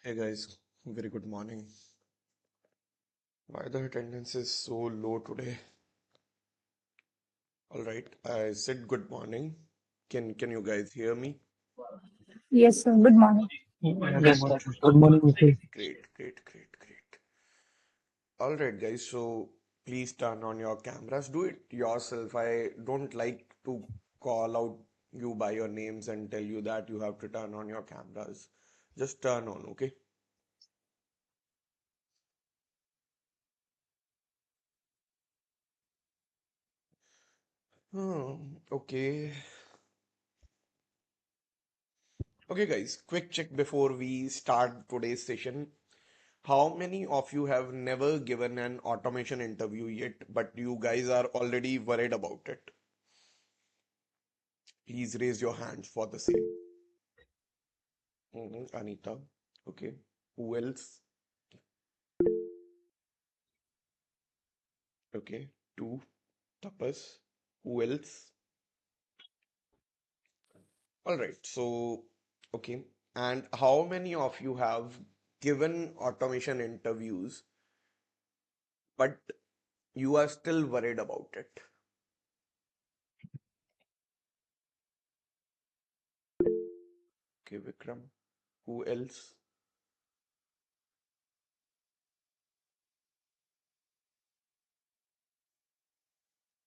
Hey guys, very good morning. Why the attendance is so low today? All right, I said good morning. Can you guys hear me? Yes, sir. Good morning. Yes, sir. Good morning, Nikhil. Great, great, great, great. All right, guys, so please turn on your cameras. Do it yourself. I don't like to call out you by your names and tell you that you have to turn on your cameras. Just turn on, okay? Okay. Okay, guys, quick check before we start today's session. How many of you have never given an automation interview yet, but you guys are already worried about it? Please raise your hands for the same. Anita. Okay. Who else? Okay. Two. Tapas. Who else? All right. So, okay. And how many of you have given automation interviews, but you are still worried about it? Okay, Vikram. Who else?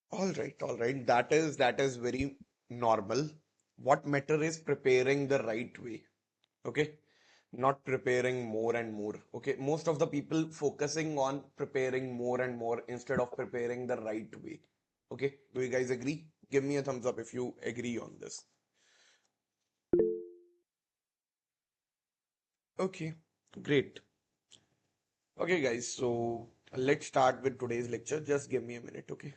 All right. That is very normal. What matter is preparing the right way. Okay. Not preparing more and more. Okay. Most of the people focusing on preparing more and more instead of preparing the right way. Okay. Do you guys agree? Give me a thumbs up if you agree on this. Okay. Great. Okay, guys. So let's start with today's lecture. Just give me a minute. Okay.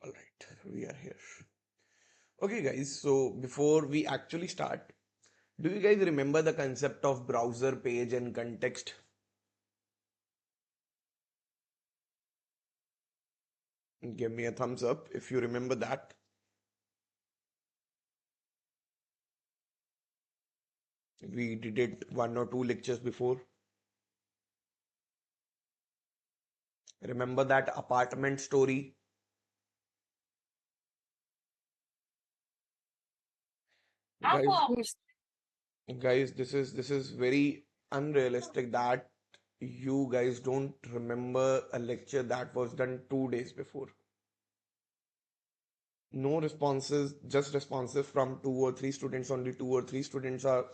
All right. We are here. Okay, guys, so before we actually start, do you guys remember the concept of browser page and context? Give me a thumbs up if you remember that. We did it one or two lectures before. Remember that apartment story? Guys, Yes. this is very unrealistic that you guys don't remember a lecture that was done 2 days before. No responses, just responses from two or three students. Only two or three students are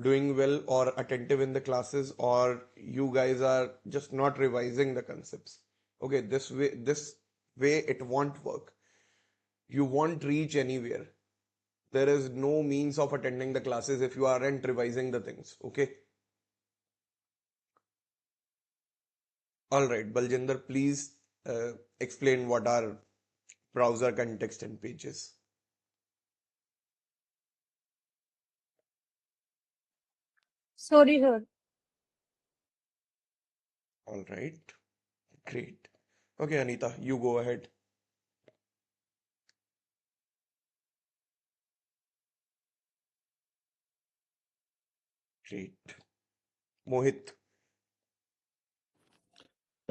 doing well or attentive in the classes, or you guys are just not revising the concepts. Okay, this way it won't work. You won't reach anywhere. There is no means of attending the classes if you aren't revising the things. Okay. All right, Baljinder, please explain what are browser context and pages. Sorry, sir. All right, great. Okay, Anita, you go ahead. Great. Mohit.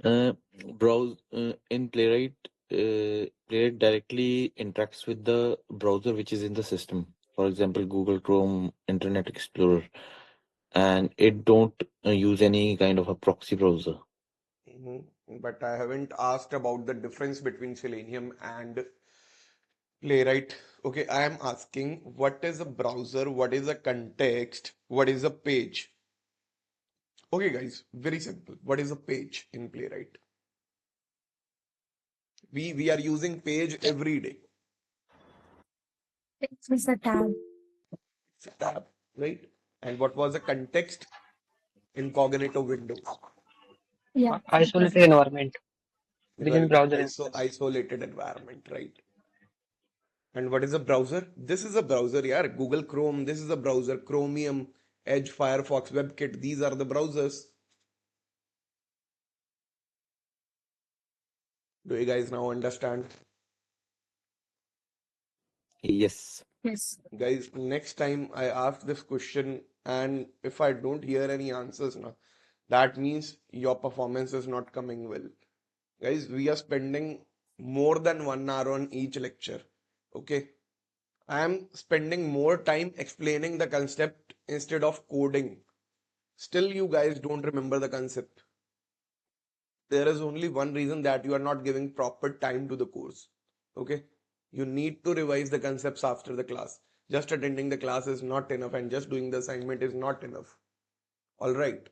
Uh, browse in Playwright directly interacts with the browser which is in the system. For example, Google Chrome, Internet Explorer, and it don't use any kind of a proxy browser. But I haven't asked about the difference between Selenium and Playwright. Okay, I am asking what is a browser, what is a context, what is a page? Okay, guys, very simple. What is a page in Playwright? We are using page every day. This is a tab. It's a tab, right? And what was a context? Incognito window. Yeah. Isolated environment within Very good. browser instance. Isolated environment, right? And what is a browser? This is a browser, yeah. Google Chrome, this is a browser. Chromium, Edge, Firefox, WebKit, these are the browsers. Do you guys now understand? Yes. Yes. Guys, next time I ask this question and if I don't hear any answers now, that means your performance is not coming well. Guys, we are spending more than 1 hour on each lecture. Okay. I am spending more time explaining the concept instead of coding. Still, you guys don't remember the concept. There is only one reason that you are not giving proper time to the course. Okay? You need to revise the concepts after the class. Just attending the class is not enough, and just doing the assignment is not enough. All right.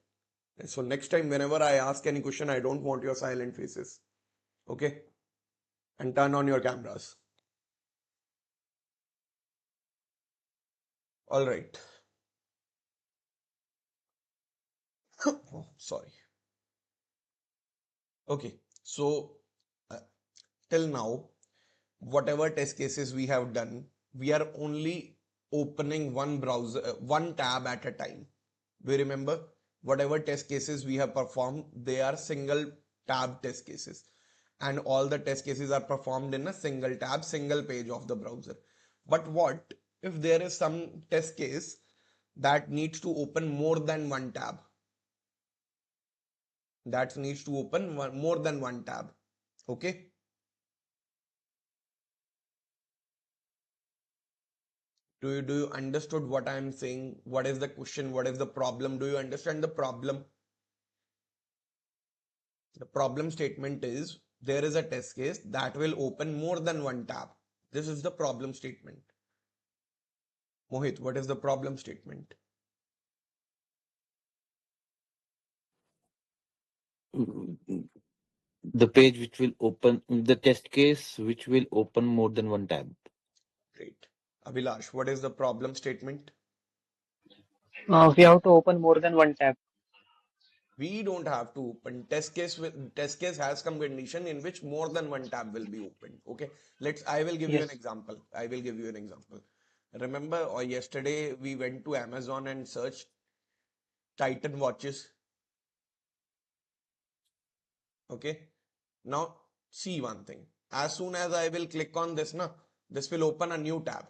So, next time, whenever I ask any question, I don't want your silent faces. Okay? And turn on your cameras. All right. Oh, sorry. Okay. So, uh, till now, whatever test cases we have done, we are only opening one browser, one tab at a time. We remember whatever test cases we have performed, they are single tab test cases. And all the test cases are performed in a single tab, single page of the browser. But what if there is some test case that needs to open more than one tab? That needs to open more than one tab. Okay. Do you understood what I am saying? What is the question? What is the problem? Do you understand the problem? The problem statement is there is a test case that will open more than one tab. This is the problem statement. Mohit, what is the problem statement? Mm, The page which will open, the test case which will open more than one tab. Great. Abhilash, what is the problem statement? We have to open more than one tab. We don't have to open test case has some condition in which more than one tab will be opened. Okay. I will give you an Yes. example. I will give you an example. Remember, or yesterday we went to Amazon and searched Titan watches. Okay. Now see one thing. As soon as I will click on this, na, this will open a new tab.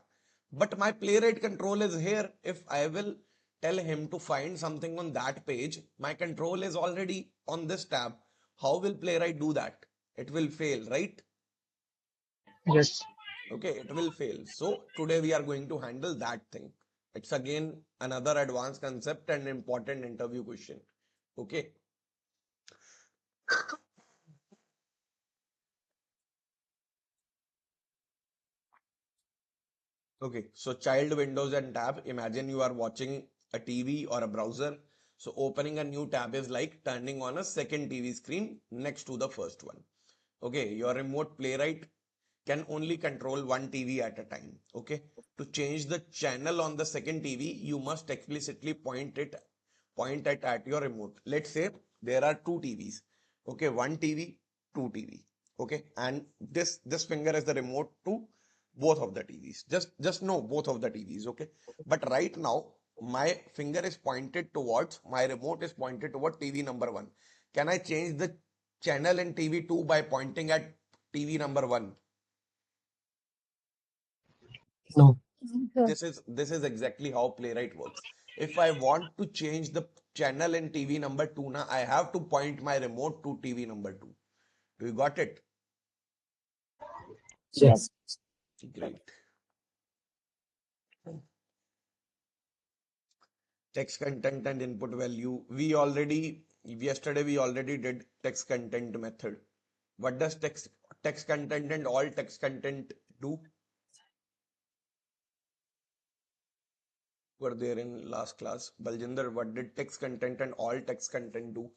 But my playwright control is here. If I will tell him to find something on that page, my control is already on this tab. How will playwright do that? It will fail, right? Yes. Okay, it will fail. So today we are going to handle that thing. It's again another advanced concept and important interview question. Okay. Okay, so child windows and tab. Imagine you are watching a TV or a browser. So opening a new tab is like turning on a second TV screen next to the first one. Okay, your remote playwright can only control one TV at a time. Okay, to change the channel on the second TV, you must explicitly point it at your remote. Let's say there are two TVs. Okay, one TV, two TV. Okay, and this finger is the remote to both of the TVs. Just know both of the TVs. Okay, but right now my finger is pointed towards my remote is pointed toward TV number one. Can I change the channel in TV two by pointing at TV number one? No. Sure. This is exactly how playwright works. If I want to change the channel in TV number 2, na, I have to point my remote to TV number 2. Do you got it? Yes. Great. Text content and input value. Yesterday we already did text content method. What does text content and all text content do? Were there in last class. Baljinder, what did text content and all text content do?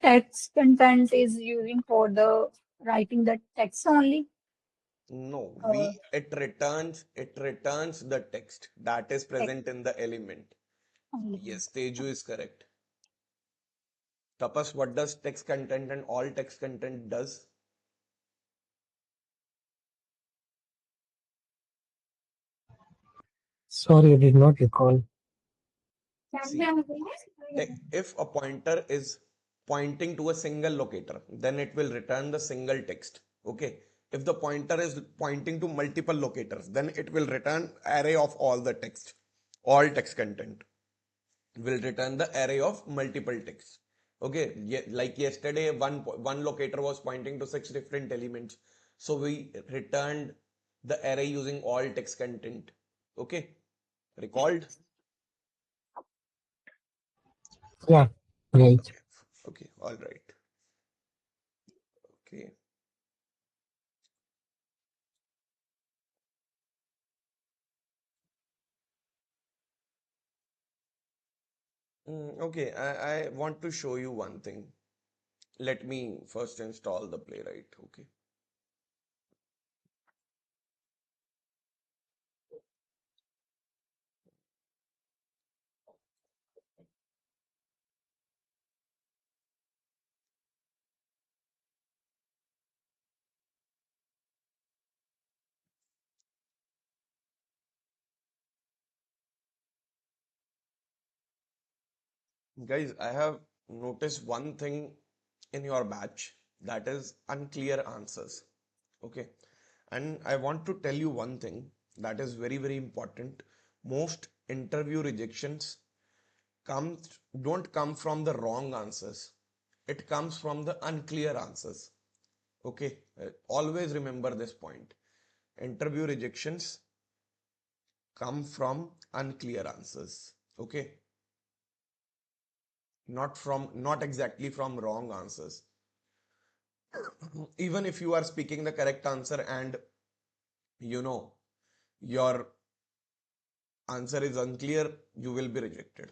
Text content is using for the writing the text only. No, Uh, it returns the text that is text present in the element. only. Yes, Teju is correct. Tapas, what does text content and all text content does? Sorry, I did not recall. See, if a pointer is pointing to a single locator, then it will return the single text. Okay. If the pointer is pointing to multiple locators, then it will return array of all the text. All text content will return the array of multiple text. Okay. Like yesterday, one locator was pointing to 6 different elements. So we returned the array using all text content. Okay. Recalled? Yeah, right. Okay. Okay. All right. Okay. Okay, I want to show you one thing. Let me first install the Playwright. Okay. Guys, I have noticed one thing in your batch, that is unclear answers. Okay. And I want to tell you one thing that is very, very important. Most interview rejections don't come from the wrong answers. It comes from the unclear answers. Okay. Always remember this point. Interview rejections come from unclear answers. Okay. Not exactly from wrong answers. Even if you are speaking the correct answer and you know your answer is unclear, you will be rejected.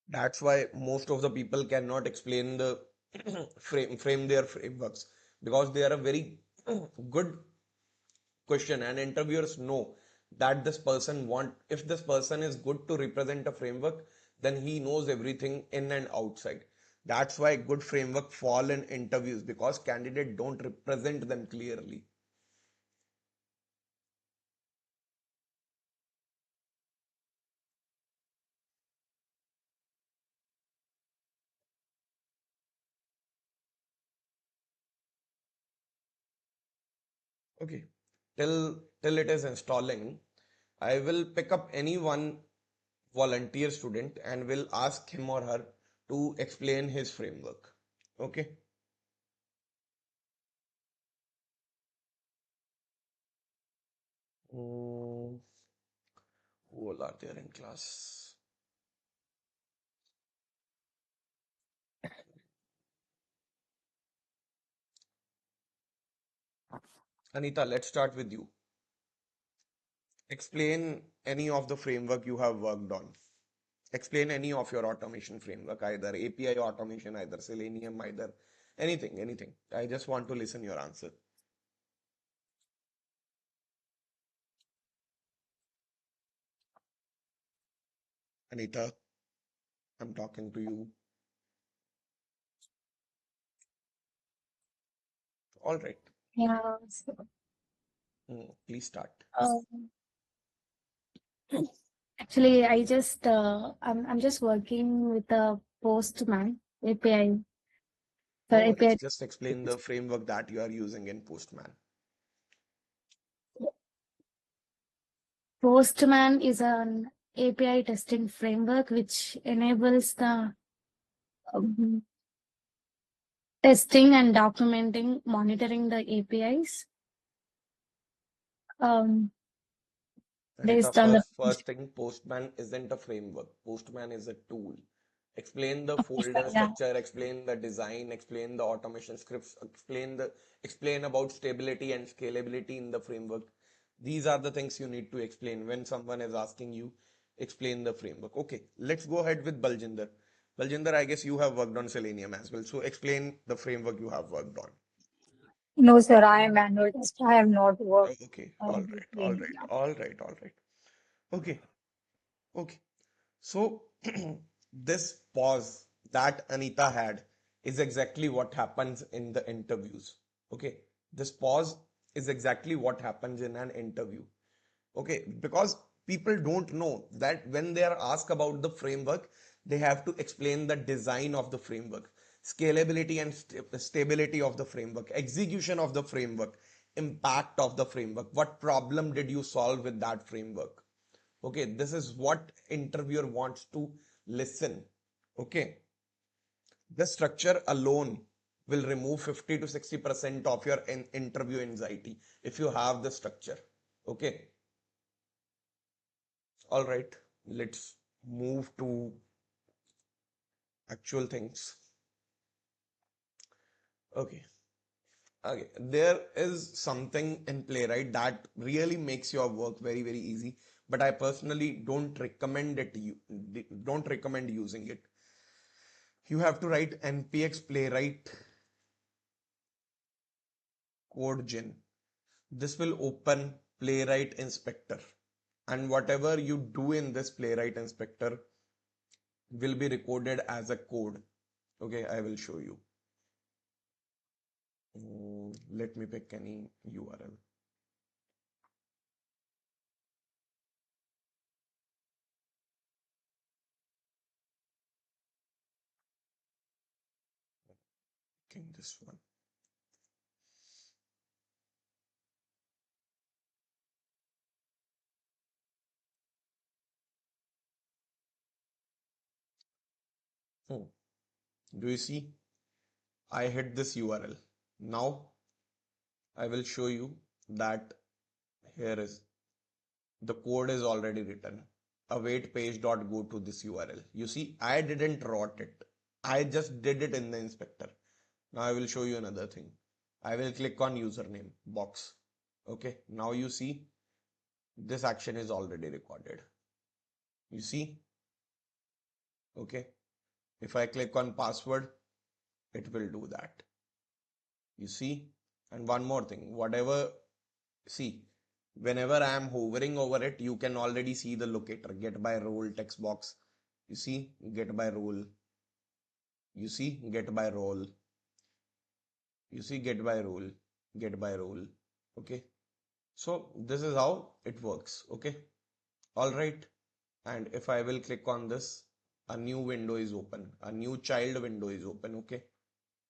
That's why most of the people cannot explain the frame their frameworks, because they are a very good question, and interviewers know that this person want if this person is good to represent a framework, then he knows everything in and outside. That's why good framework fall in interviews, because candidate don't represent them clearly. Okay, till it is installing, I will pick up any one volunteer student and will ask him or her to explain his framework. Okay. Who all are there in class? Anita, let's start with you. Explain any of the framework you have worked on. Explain any of your automation framework, either API automation, either Selenium, either anything. I just want to listen your answer. Anita, I'm talking to you. All right. Yeah. So, Please start. um, actually, I'm just working with a Postman API for No worries. API. Just explain the framework that you are using in Postman. Postman is an API testing framework which enables the um, testing and documenting, monitoring the APIs Rita, based on the first thing, Postman isn't a framework. Postman is a tool. Explain the folder yeah. structure, explain the design, explain the automation scripts, explain about stability and scalability in the framework. These are the things you need to explain when someone is asking you, explain the framework. Okay, let's go ahead with Baljinder. Baljinder, I guess you have worked on Selenium as well. So explain the framework you have worked on. No, sir, I am manual test. I have not worked Okay, all with right, all right, Selenium. all right, all right. Okay, okay. So, this pause that Anita had is exactly what happens in the interviews. Okay, this pause is exactly what happens in an interview. Okay, because people don't know that when they are asked about the framework, they have to explain the design of the framework, scalability and stability of the framework, execution of the framework, impact of the framework. What problem did you solve with that framework? Okay, this is what interviewer wants to listen. Okay, the structure alone will remove 50 to 60% of your interview anxiety if you have the structure. Okay, all right, let's move to actual things. Okay, okay, there is something in Playwright that really makes your work very, very easy, but I personally don't recommend it. You don't recommend using it. You have to write npx playwright Codegen. This will open Playwright Inspector, and whatever you do in this Playwright Inspector will be recorded as a code. Okay, I will show you. Let me pick any URL. Picking this one. Hmm. Do you see? I hit this URL. Now I will show you that here is the code is already written. Await page dot go to this URL. You see, I didn't write it. I just did it in the inspector. Now I will show you another thing. I will click on username box. Okay, now you see this action is already recorded. You see, okay. If I click on password, it will do that. You see, and one more thing, whatever, see, whenever I am hovering over it, you can already see the locator, get by role text box. You see, get by role. You see, get by role. You see, get by role, get by role. Okay. So this is how it works. Okay. All right. And if I will click on this, a new window is open, a new child window is open. Okay.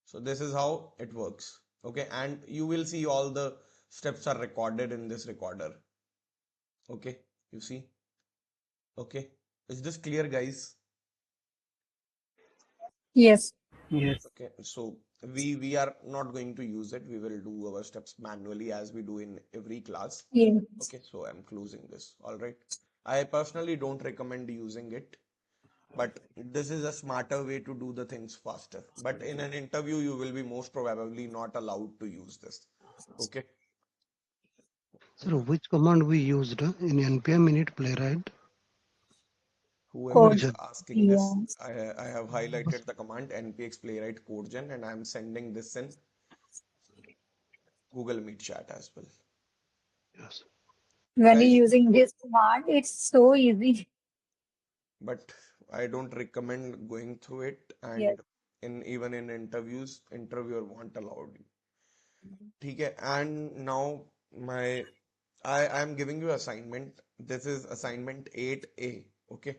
So this is how it works. Okay. And you will see all the steps are recorded in this recorder. Okay. You see. Okay. Is this clear, guys? Yes. Yes. Okay. So we are not going to use it. We will do our steps manually as we do in every class. Yes. Okay. So I'm closing this. All right. I personally don't recommend using it, but this is a smarter way to do the things faster. But in an interview, you will be most probably not allowed to use this. Okay. Sir, which command we used in npm init playwright? Whoever Code. is Codegen. asking this, Yes. I have highlighted the command npx playwright codegen and I'm sending this in Google Meet chat as well. Yes. When Guys, you're using this command, it's so easy. but I don't recommend going through it, Yes. and in even in interviews, interviewer won't allow you. ठीक है, and now my I am giving you assignment. This is assignment 8A. Okay.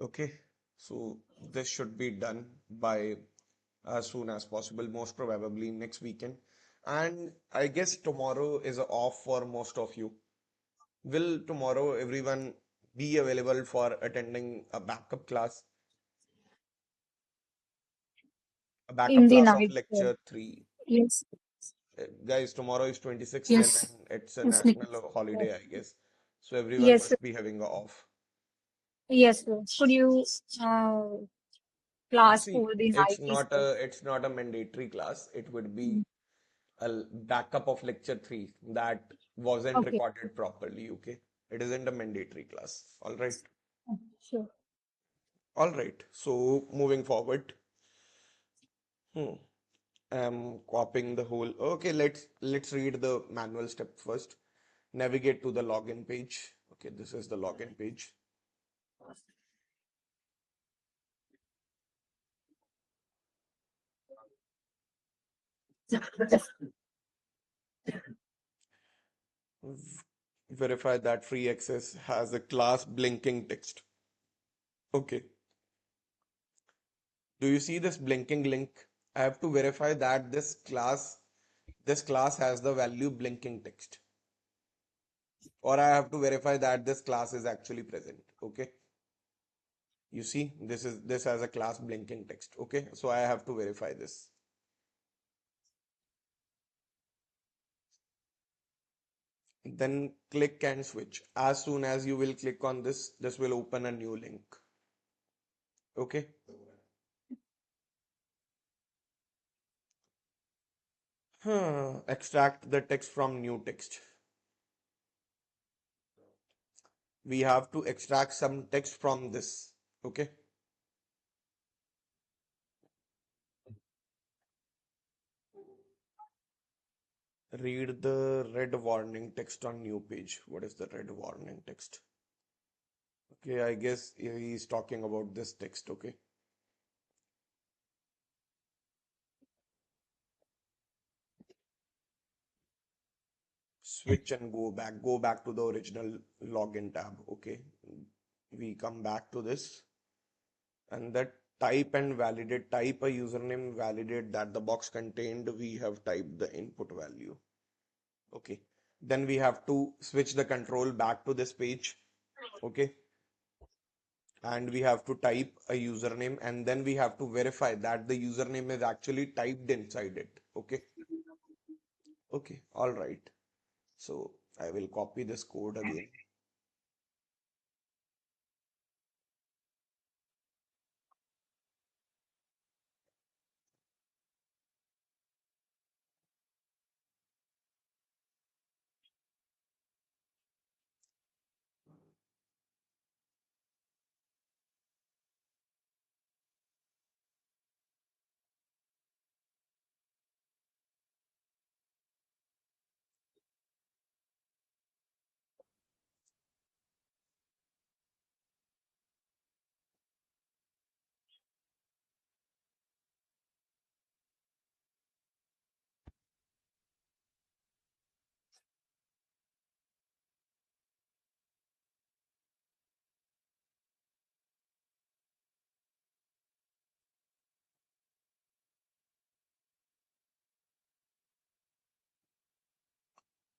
Okay. So this should be done by as soon as possible, most probably next weekend. And I guess tomorrow is off for most of you. Will tomorrow everyone be available for attending a In backup the class of night. lecture 3? Yes. Guys, tomorrow is 26th and Yes. then it's a Yes, Nick. national holiday, I guess. So everyone Yes. must be having a off. Yes. Could you class See, for the night is there? it's not a mandatory class. It would be a backup of lecture 3 that wasn't Okay. recorded properly, okay? It isn't a mandatory class. All right. Sure. All right. So moving forward. Hmm. I'm copying the whole. Okay, let's read the manual step first. Navigate to the login page. Okay, this is the login page. Verify that free access has a class blinking text. Okay. Do you see this blinking link? I have to verify that this class has the value blinking text. Or I have to verify that this class is actually present. Okay. You see, this has a class blinking text. Okay. So I have to verify this. Then click and switch. As soon as you will click on this will open a new link. Okay. Extract the text from new text. We have to extract some text from this. Okay. Read the red warning text on new page. What is the red warning text? Okay, I guess he's talking about this text. Okay. Switch and go back. Go back to the original login tab. Okay. We come back to this and that type and validate. Type a username, validate that the box contained. We have typed the input value. Okay. Then we have to switch the control back to this page. Okay. And we have to type a username and then we have to verify that the username is actually typed inside it. Okay. Okay. All right. So I will copy this code again.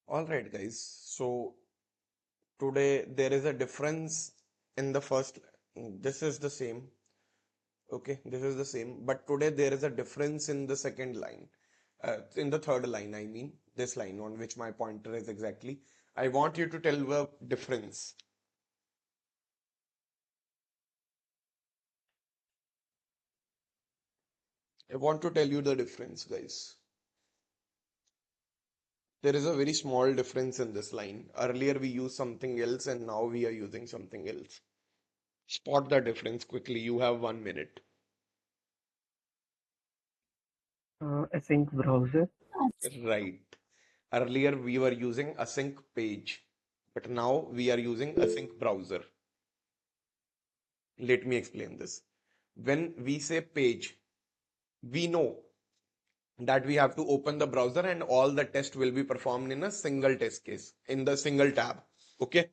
All right, guys. So today there is a difference in the first. This is the same. Okay, this is the same. But today there is a difference in the second line. In the third line, I mean, this line on which my pointer is exactly. I want you to tell the difference. I want to tell you the difference, guys. There is a very small difference in this line. Earlier we used something else and now we are using something else. Spot the difference quickly. You have 1 minute. Async browser. Right. Earlier we were using async page, but now we are using async browser. Let me explain this. When we say page, we know that we have to open the browser and all the tests will be performed in a single test case, in the single tab. Okay.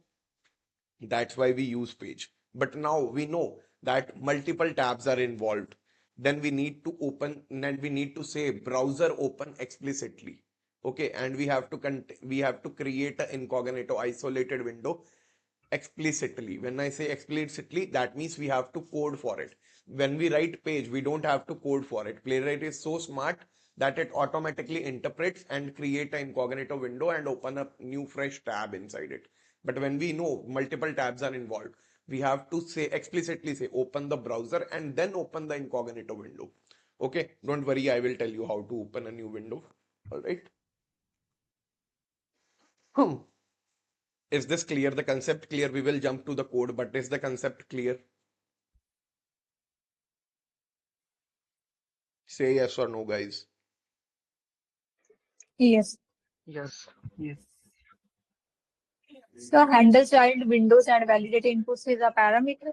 That's why we use page. But now we know that multiple tabs are involved. Then we need to open and we need to say browser open explicitly. Okay, and we have to create an incognito isolated window explicitly. When I say explicitly, that means we have to code for it. When we write page, we don't have to code for it. Playwright is so smart that it automatically interprets and create an incognito window and open a new fresh tab inside it. But when we know multiple tabs are involved, we have to say explicitly say open the browser and then open the incognito window. Okay, don't worry, I will tell you how to open a new window. All right. Hmm. Is this clear? The concept clear? We will jump to the code, but is the concept clear? Say yes or no, guys. Yes. Yes. Yes. So handle child windows and validate inputs is a parameter.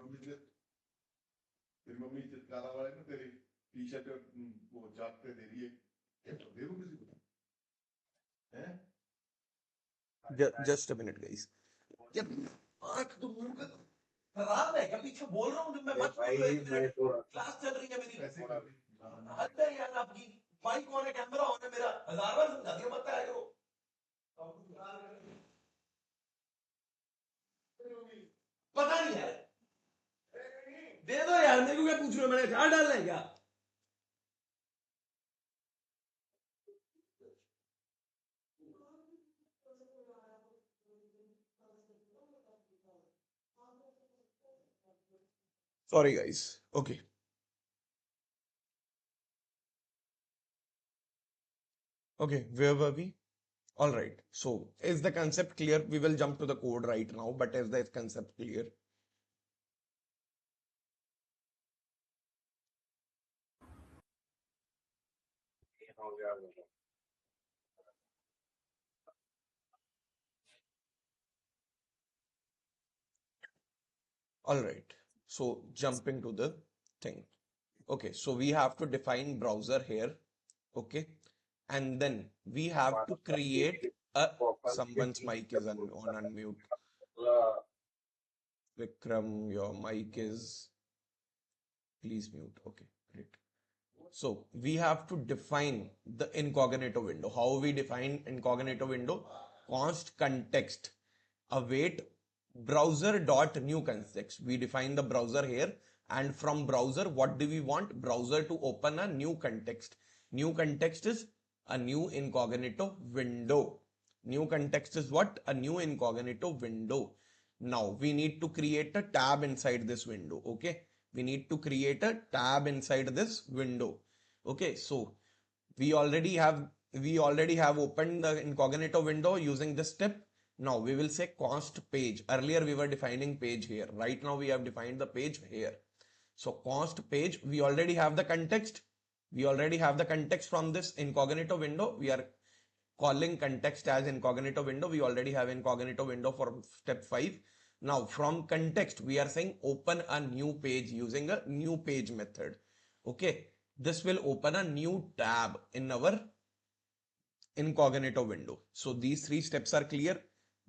Just a minute, guys. यार आंख तो मुंह का खराब है क्या? पीछे बोल रहा हूँ जब मैं मत बोलो, एक मिनट क्लास चल रही है मेरी। हद है यार आपकी। माइक ऑन है, कैमरा ऑन है मेरा। 1000 बार समझा दिया मत आया करो। पता नहीं यार, दे दो यार, मेरे को क्या पूछ रहे हो? मैंने अचार डालना है क्या? Sorry, guys. Okay. Okay, where were we? All right. So, is the concept clear? We will jump to the code right now, but is the concept clear? All right. So, jumping to the thing. Okay, so we have to define browser here. Okay. And then we have to create a someone's mic is on unmute. Vikram, your mic is please mute. Okay, great. So we have to define the incognito window. How we define incognito window? Const context await browser dot new context. We define the browser here, and from browser, what do we want? Browser to open a new context. New context is a new incognito window. New context is what? A new incognito window. Now we need to create a tab inside this window. Okay, we need to create a tab inside this window. Okay, so we already have opened the incognito window using this step. Now we will say const page. Earlier we were defining page here. Right now we have defined the page here. So const page, we already have the context. We already have the context from this incognito window. We are calling context as incognito window. We already have incognito window for step 5. Now from context, we are saying open a new page using a new page method. Okay. This will open a new tab in our incognito window. So these 3 steps are clear.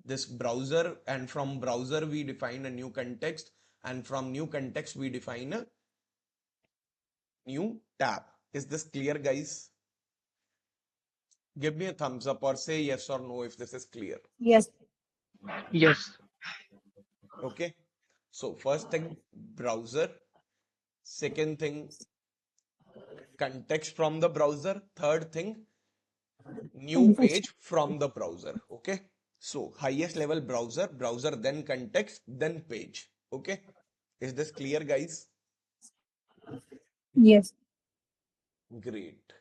This browser, and from browser we define a new context, and from new context we define a new tab. Is this clear, guys? Give me a thumbs up or say yes or no if this is clear. Yes. Yes. Okay. So first thing, browser. Second thing, context from the browser. Third thing, new page from the browser. Okay. So highest level browser, then context, then page. Okay. Is this clear, guys? Yes. Great.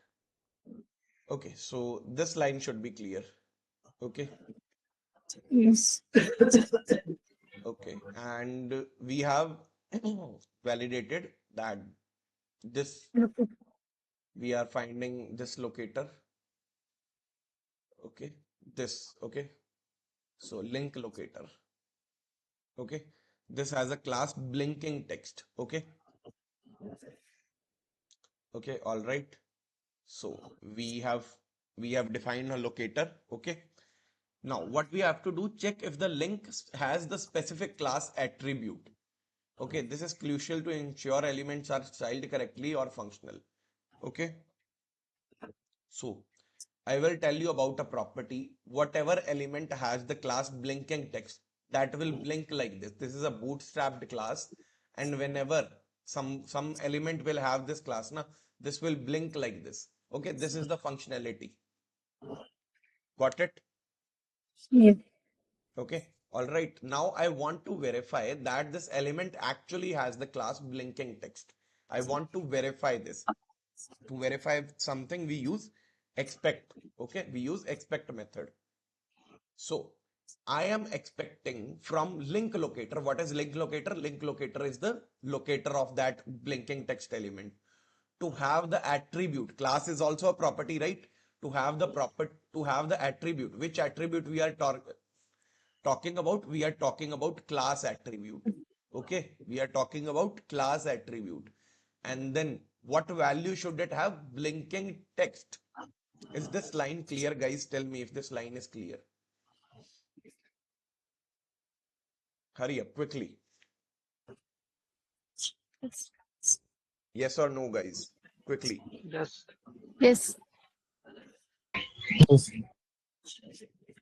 Okay. So this line should be clear. Okay. Yes. Okay. And we have validated that this we are finding this locator. Okay, this, okay. So link locator. Okay, this has a class blinking text. Okay, okay, all right. So we have defined a locator. Okay, now what we have to do, check if the link has the specific class attribute. Okay, this is crucial to ensure elements are styled correctly or functional. Okay, so I will tell you about a property. Whatever element has the class blinking text, that will blink like this. This is a bootstrapped class, and whenever some element will have this class, na, this will blink like this. Okay, this is the functionality. Got it? Yes. Okay. All right. Now I want to verify that this element actually has the class blinking text. I want to verify this. To verify something, we use expect. Okay, we use expect method. So I am expecting from link locator. What is link locator? Link locator is the locator of that blinking text element. To have the attribute, class is also a property, right? To have the attribute. Which attribute we are talking about? We are talking about class attribute. Okay, we are talking about class attribute. And then what value should it have? Blinking text. Is this line clear, guys? Tell me if this line is clear. Hurry up, quickly. Yes or no, guys? Quickly. Yes. Yes.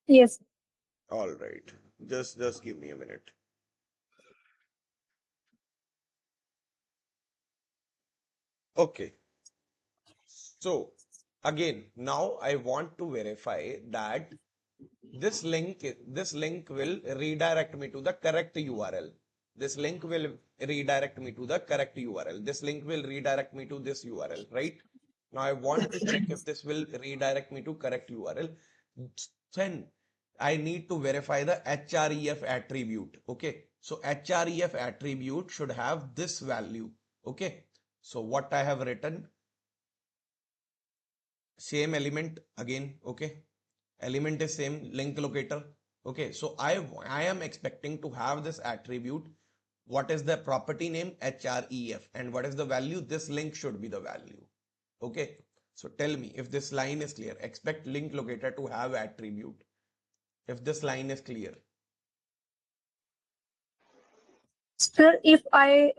Yes. All right. Just give me a minute. Okay. So again, now I want to verify that this link will redirect me to the correct URL. This link will redirect me to the correct URL. This link will redirect me to this URL, right? Now I want to check if this will redirect me to correct URL. Then I need to verify the href attribute. Okay, so href attribute should have this value. Okay, so what I have written, same element again. Okay, element is same, link locator. Okay, so I am expecting to have this attribute. What is the property name? href. And what is the value? This link should be the value. Okay, so tell me if this line is clear. Expect link locator to have attribute. If this line is clear. Sir, if I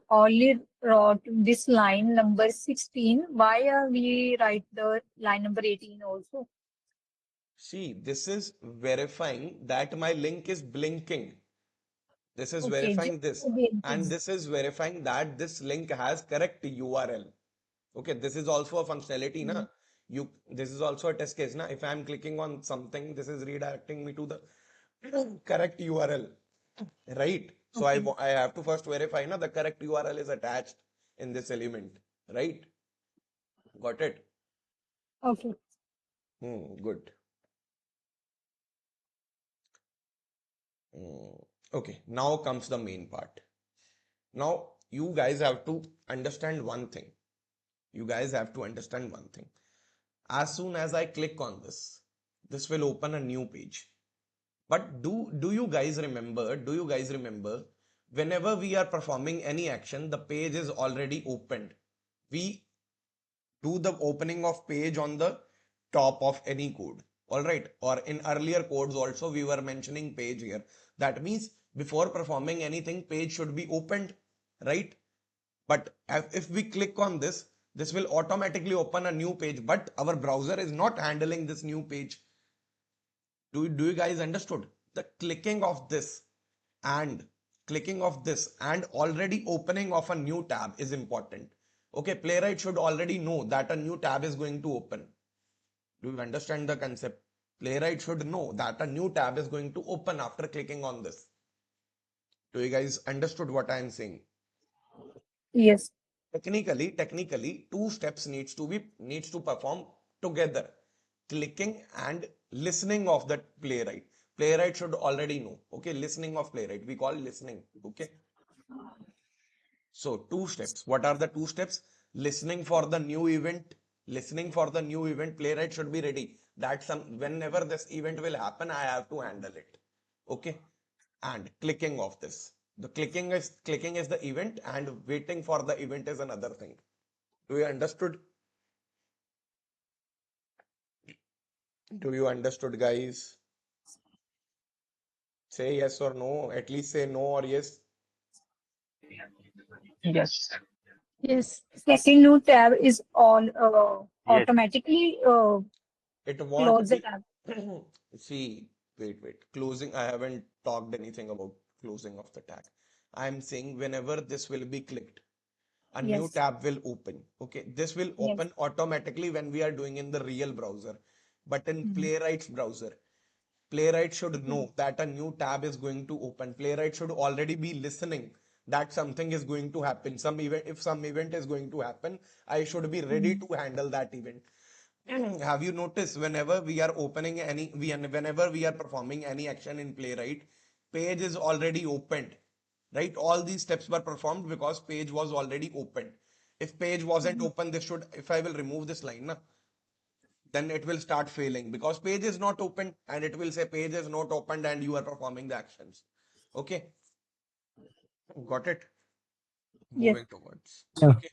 only wrote this line number 16, why we write the line number 18 also? See, this is verifying that my link is blinking. This is Okay, just verifying this. And blinking. this is verifying that this link has correct URL. Okay, this is also a functionality, na? This is also a test case, na? If I'm clicking on something, this is redirecting me to the correct URL, right? So Okay. I have to first verify, na, the correct URL is attached in this element, right? Got it? Okay. Good. Okay, now comes the main part. Now you guys have to understand one thing. You guys have to understand one thing. As soon as I click on this, this will open a new page. But do you guys remember? Do you guys remember? Whenever we are performing any action, the page is already opened. We do the opening of page on the top of any code. All right. Or in earlier codes also we were mentioning page here. That means before performing anything, page should be opened, right? But if we click on this, this will automatically open a new page, but our browser is not handling this new page. Do you guys understood? The clicking of this and already opening of a new tab is important. Okay, Playwright should already know that a new tab is going to open. Do you understand the concept? Playwright should know that a new tab is going to open after clicking on this. Do you guys understood what I am saying? Yes. Technically, two steps needs to perform together: clicking and listening of the playwright. Playwright should already know. Okay, listening of playwright, we call listening. Okay, so two steps. What are the two steps? listening for the new event, Playwright should be ready. That whenever this event will happen, I have to handle it. Okay. And clicking of this. The clicking is the event, and waiting for the event is another thing. Do you understood? Do you understood, guys? Say yes or no. At least say no or yes. Yes. Yes. Second new tab is all Yes. automatically It close won't the be. tab. See, wait. Closing. I haven't talked anything about closing of the tag. I'm saying whenever this will be clicked, a new Yes. tab will open. Okay, this will Yes. open automatically when we are doing in the real browser. But in Playwright's browser, Playwright should know that a new tab is going to open. Playwright should already be listening that something is going to happen. If some event is going to happen, I should be ready to handle that event. Have you noticed whenever we are whenever we are performing any action in Playwright, page is already opened, right? All these steps were performed because page was already opened. If page wasn't open, if I will remove this line, na, then it will start failing because page is not open, and it will say page is not opened and you are performing the actions. Okay, got it? Yes. Moving towards. Yeah. Okay.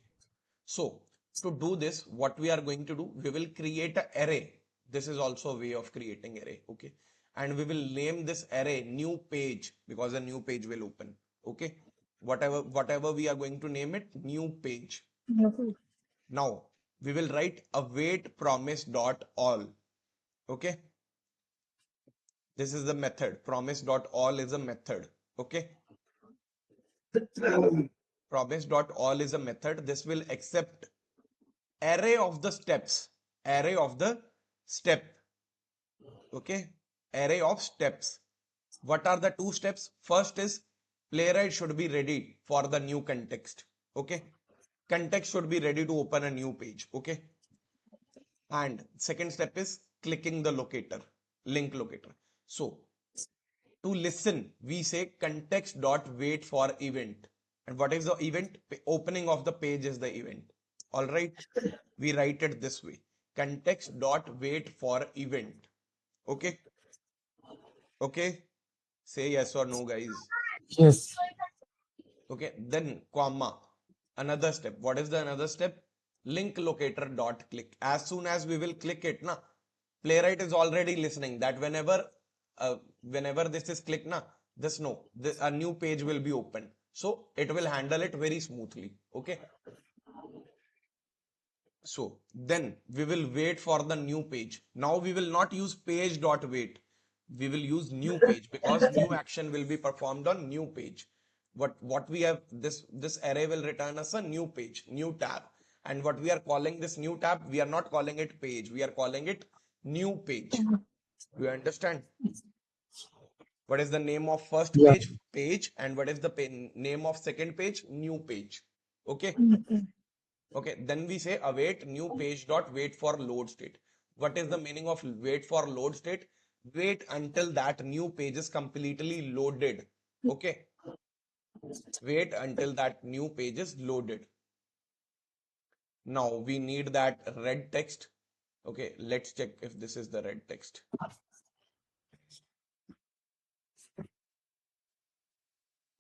So to do this, what we are going to do, we will create an array. This is also a way of creating array. Okay. And we will name this array new page because a new page will open. Okay. Whatever we are going to name it, new page. Okay. Now we will write await promise.all. Okay. This is the method. Promise.all is a method. Okay. Promise.all is a method. This will accept array of the steps. Array of the step. Okay. Array of steps. What are the two steps? First is Playwright should be ready for the new context. Okay. Context should be ready to open a new page. Okay. And second step is clicking the locator, link locator. So to listen, we say context dot wait for event. And what is the event? Opening of the page is the event. All right. We write it this way. Context dot wait for event. Okay. Okay. Say yes or no, guys. Yes. Okay. Then comma. Another step. What is the another step? Link locator dot click. As soon as we will click it, na, Playwright is already listening that whenever this is clicked, na, a new page will be opened. So it will handle it very smoothly. Okay. So then we will wait for the new page. Now we will not use page dot wait. We will use new page because new action will be performed on new page. What we have, this array will return us a new page, new tab. And what we are calling this new tab, we are not calling it page. We are calling it new page. Do you understand? What is the name of first Yeah. page? Page. And what is the name of second page? New page. Okay. Okay. Okay, then we say await new page dot wait for load state. What is the meaning of wait for load state? Wait until that new page is completely loaded. Okay, wait until that new page is loaded. Now we need that red text. Okay, let's check if this is the red text.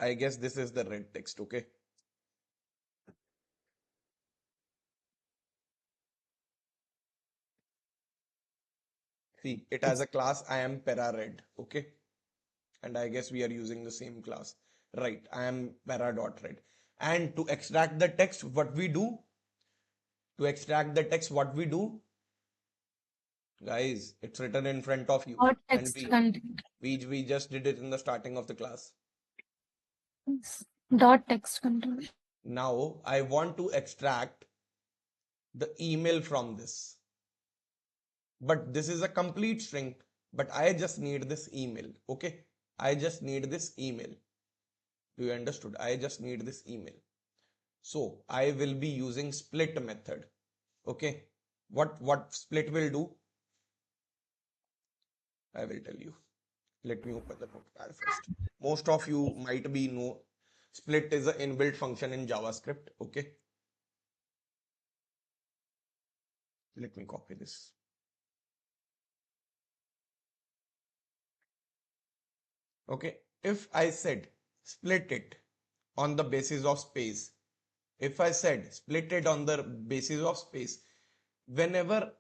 I guess this is the red text. Okay. See, it has a class I am para red. Okay. And I guess we are using the same class. Right, I am para.red. And to extract the text, what we do? To extract the text, what we do? Guys, it's written in front of you. Or And text content. we just did it in the starting of the class. Yes. Dot text content. Now I want to extract the email from this. But this is a complete string. But I just need this email. Okay. I just need this email. Do you understood? I just need this email. So I will be using split method. Okay. What split will do? I will tell you. Let me open the notepad first. Most of you might be know split is an inbuilt function in JavaScript. Okay. Let me copy this. Okay, if I said split it on the basis of space, if I said split it on the basis of space, whenever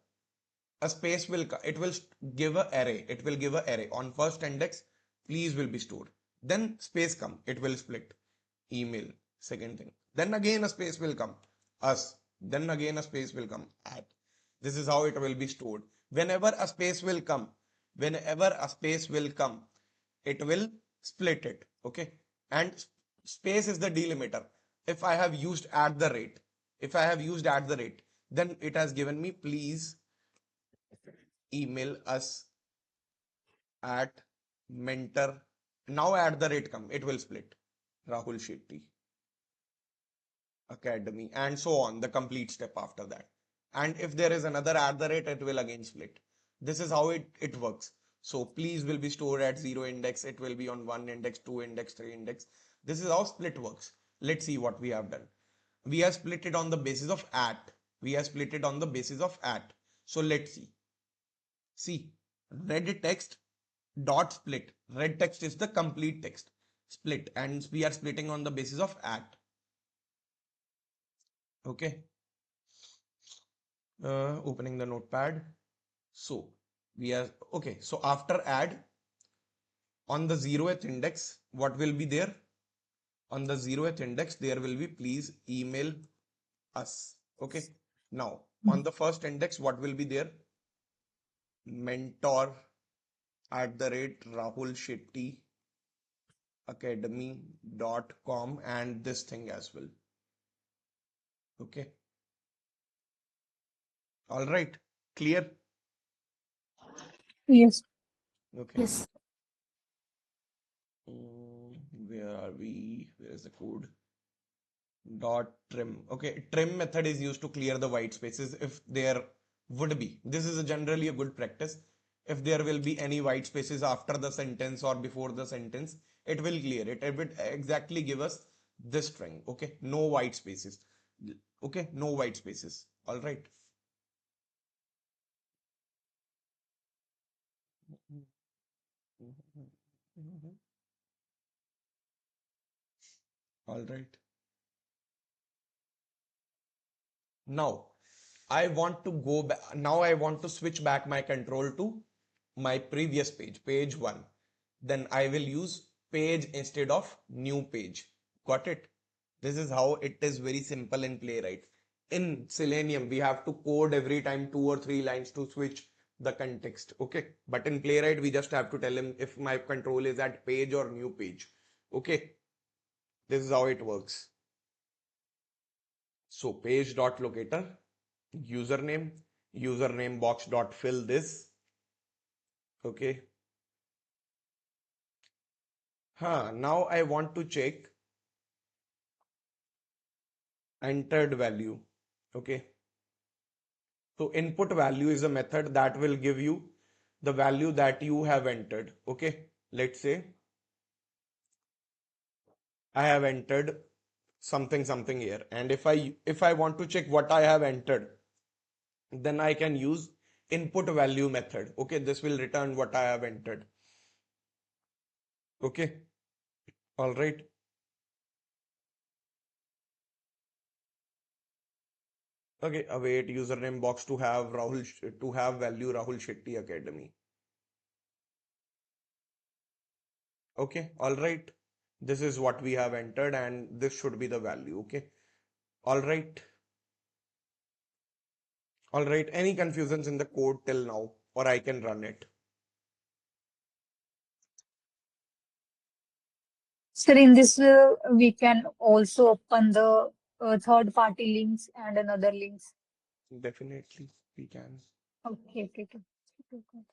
a space will it will give a array, it will give a array on first index, please will be stored, then space come, it will split email, second thing, then again a space will come, us, then again a space will come, at. This is how it will be stored. Whenever a space will come, whenever a space will come, it will split it. Okay, and space is the delimiter. If I have used at the rate, if I have used at the rate, then it has given me please email us at mentor. Now at the rate come, it will split Rahul Shetty Academy, and so on, the complete step after that. And if there is another at the rate, it will again split. This is how it works. So please will be stored at 0 index, it will be on 1 index, 2 index, 3 index. This is how split works. Let's see what we have done. We have split it on the basis of at. We have split it on the basis of at. So let's see. See, red text dot split. Red text is the complete text split, and we are splitting on the basis of at. Okay. Opening the notepad. So we are okay. So after add, on the 0th index, what will be there? On the 0th index, there will be please email us. Okay. Now on the first index, what will be there? Mentor at the rate Rahul Shetty academy.com, and this thing as well. Okay. All right. Clear? Yes. Okay. Yes. Where are we? Where is the code? Dot trim. Okay, trim method is used to clear the white spaces if there would be. This is generally a good practice. If there will be any white spaces after the sentence or before the sentence, it will clear it. It will exactly give us this string. Okay, no white spaces. Okay, no white spaces. All right. All right. Now I want to go back. Now I want to switch back my control to my previous page, page 1. Then I will use page instead of new page. Got it? This is how it is very simple in Playwright. In Selenium, we have to code every time 2 or 3 lines to switch the context. Okay. But in Playwright, we just have to tell him if my control is at page or new page. Okay. This is how it works. So page.locator, username box dot fill this. Okay. Now I want to check entered value. Okay. So input value is a method that will give you the value that you have entered. Okay. Let's say I have entered something here, and if I want to check what I have entered, then I can use input value method. Okay, this will return what I have entered. Okay, all right. Okay, await username box to have value Rahul Shetty Academy. Okay, all right. This is what we have entered, and this should be the value. Okay, all right. All right. Any confusions in the code till now, or I can run it? Sir, in this, we can also open the third-party links and another links. Definitely, we can. Okay, okay, okay. Okay.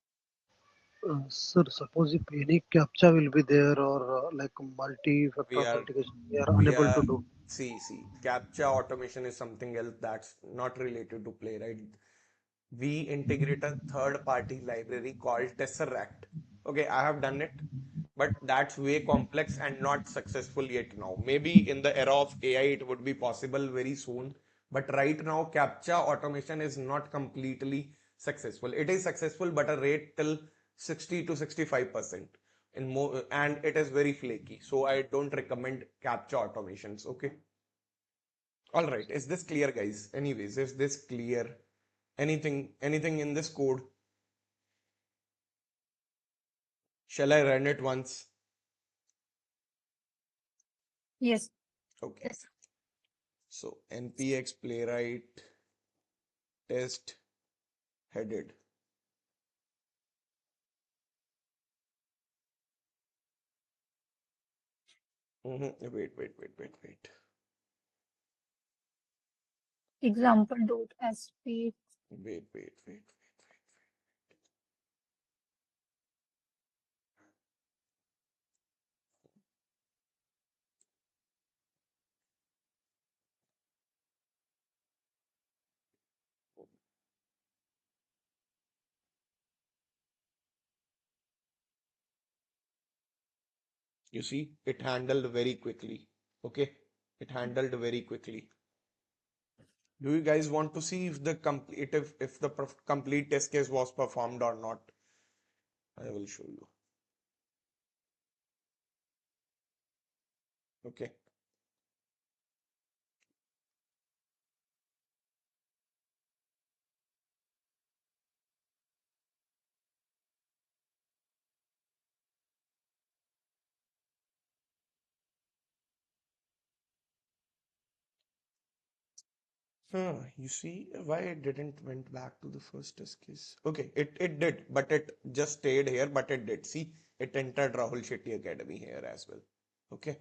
Sir, suppose if any captcha will be there or like multi-factor We are authentication, we are we unable to are do. see captcha automation is something else that's not related to Playwright. We integrate a third party library called Tesseract. Okay, I have done it, but that's way complex and not successful yet now. Maybe in the era of AI, it would be possible very soon, But right now, CAPTCHA automation is not completely successful. It is successful, but a rate till 60 to 65% in more, and it is very flaky. So I don't recommend CAPTCHA automations. Okay. All right. Is this clear, guys? Anyways, is this clear? Anything in this code? Shall I run it once? Yes. Okay. Yes. So npx playwright test headed. Wait. Example.sp. Wait. You see, it handled very quickly. Okay, it handled very quickly. Do you guys want to see if the complete if the complete test case was performed or not? I will show you. Okay. You see why it didn't went back to the first test case? Okay, it did, but it just stayed here, but it did. See, it entered Rahul Shetty Academy here as well. Okay,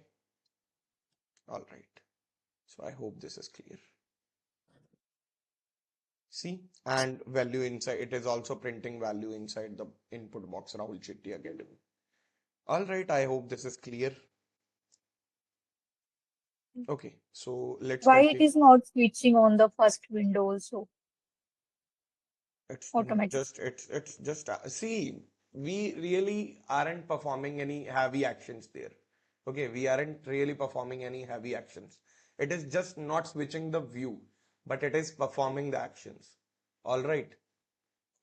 all right. So I hope this is clear. See, and value inside, it is also printing value inside the input box, Rahul Shetty Academy. All right, I hope this is clear. Okay, so let's Why it continue. is not switching on the first window also It's automatic? it's just see, we really aren't performing any heavy actions there. Okay, we aren't really performing any heavy actions. It is just not switching the view, but it is performing the actions. All right.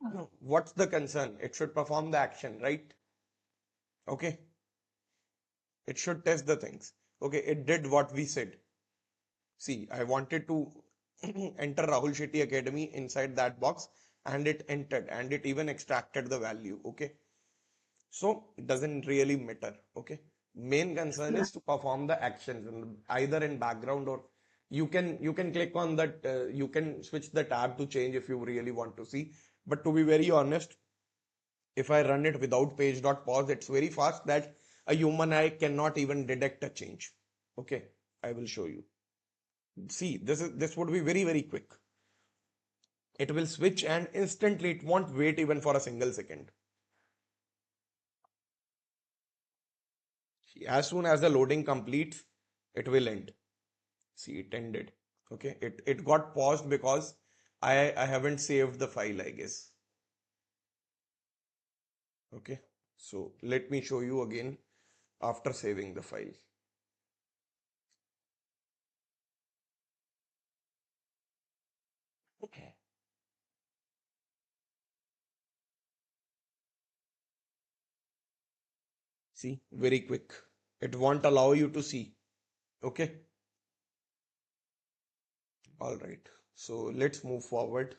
No, what's the concern? It should perform the action, right? Okay. It should test the things. Okay, it did what we said. See, I wanted to enter Rahul Shetty Academy inside that box, and it entered and it even extracted the value. Okay. So it doesn't really matter. Okay. Main concern is to perform the actions either in background, or you can click on that, you can switch the tab to change if you really want to see. But to be very honest, if I run it without page.pause, it's very fast that a human eye cannot even detect a change. Okay, I will show you. See, this would be very quick. It will switch and instantly it won't wait even for a single second. See, as soon as the loading completes, it will end. See, it ended. Okay, it got paused because I haven't saved the file, I guess. Okay, so let me show you again after saving the file. Okay. See, very quick. It won't allow you to see. Okay. All right. So let's move forward.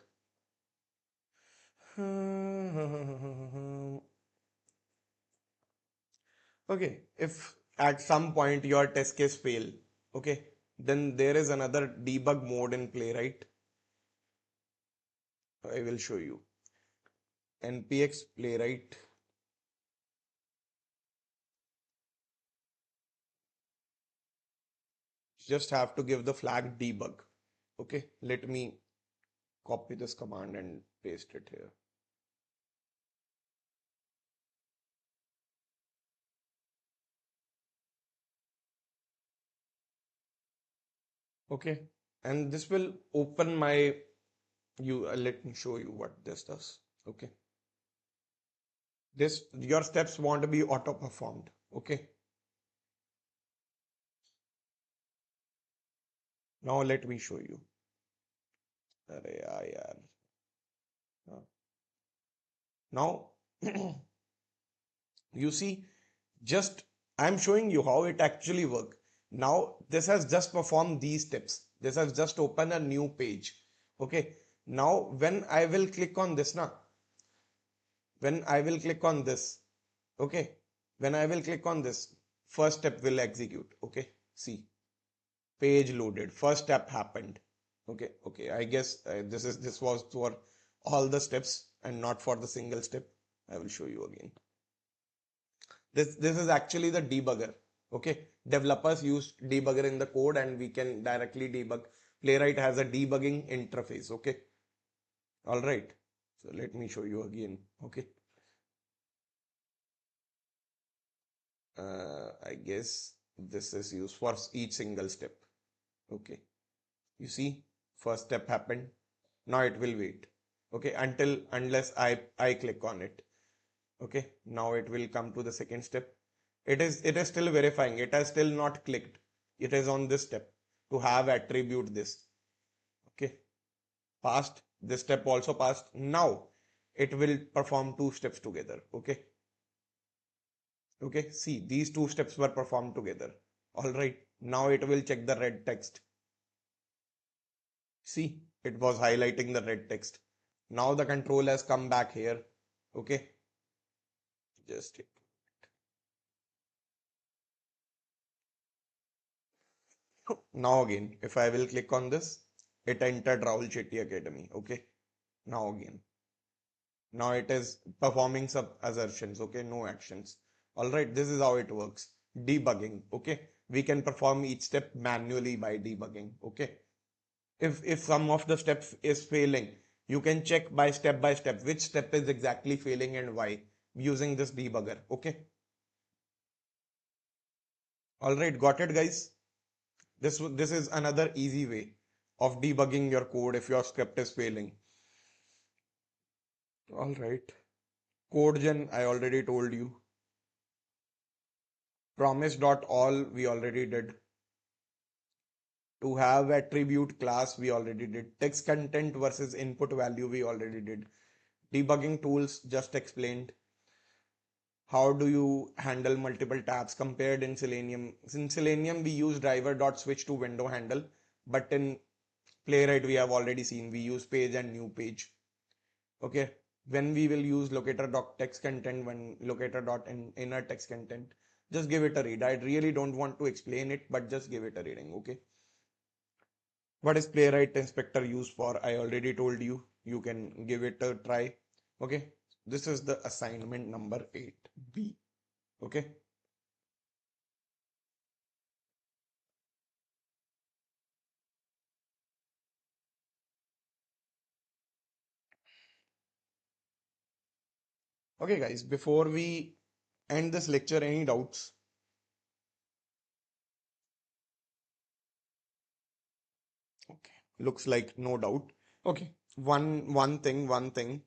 Okay. If at some point your test case fail, okay, then there is another debug mode in Playwright. I will show you. npx playwright. Just have to give the flag debug. Okay. Let me copy this command and paste it here. Okay. And this will open my you let me show you what this does. Okay, this your steps want to be auto performed. Okay, now let me show you. अरे यार. Now, you see, just I'm showing you how it actually works. Now, this has just performed these steps. This has just opened a new page. Okay. Now, when I will click on this now, when I will click on this, okay, when I will click on this, first step will execute. Okay. See, page loaded. First step happened. Okay. I guess this was for all the steps and not for the single step. I will show you again. This is actually the debugger. Okay, developers use debugger in the code and we can directly debug. Playwright has a debugging interface. Okay, all right. So let me show you again. Okay, I guess this is used for each single step. Okay, you see, first step happened. Now it will wait. Okay, unless I click on it. Okay, now it will come to the second step. It is still verifying. It has still not clicked. It is on this step to have attribute this. Okay, passed. This step also passed. Now it will perform two steps together. Okay, see, these two steps were performed together. All right, now it will check the red text. See, it was highlighting the red text. Now the control has come back here. Okay, just now again, if I will click on this, it entered Rahul Shetty Academy. Okay, now again. Now it is performing some assertions. Okay, no actions. All right, this is how it works. Debugging. Okay, we can perform each step manually by debugging. Okay, if some of the steps is failing, you can check by step which step is exactly failing and why using this debugger. Okay, all right, got it, guys. This is another easy way of debugging your code if your script is failing. All right, Codegen, I already told you. Promise.all, we already did. To have attribute class, we already did. Text content versus input value, we already did. Debugging tools, just explained. How do you handle multiple tabs compared in Selenium? In Selenium, we use driver.switch to window handle, but in Playwright, we have already seen we use page and new page. Okay, when we will use locator.text content, when locator.inner text content, just give it a read. I really don't want to explain it, but just give it a reading. Okay, what is Playwright Inspector used for? I already told you. You can give it a try. Okay, this is the assignment number 8B. Okay, okay, guys, before we end this lecture, any doubts? Okay, looks like no doubt. Okay, one thing.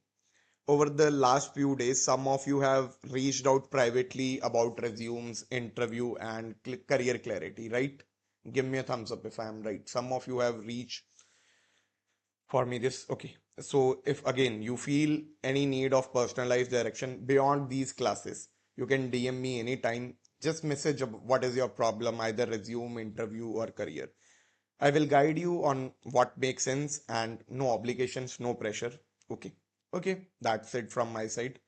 Over the last few days, some of you have reached out privately about resumes, interview, and career clarity, right? Give me a thumbs up if I am right. Some of you have reached for me this. Okay, so if again you feel any need of personalized direction beyond these classes, you can DM me anytime. Just message what is your problem, either resume, interview, or career. I will guide you on what makes sense and no obligations, no pressure. Okay. Okay, that's it from my side.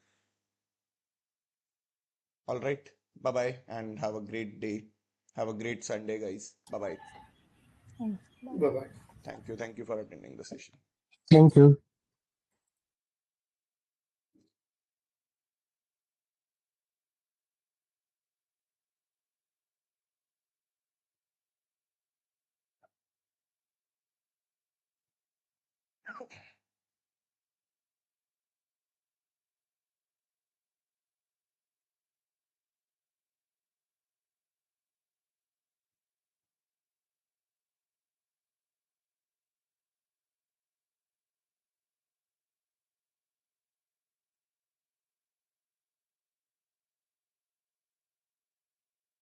All right. Bye bye and have a great day. Have a great Sunday, guys. Bye bye. Thanks. Bye bye. Thank you. Thank you for attending the session. Thank you.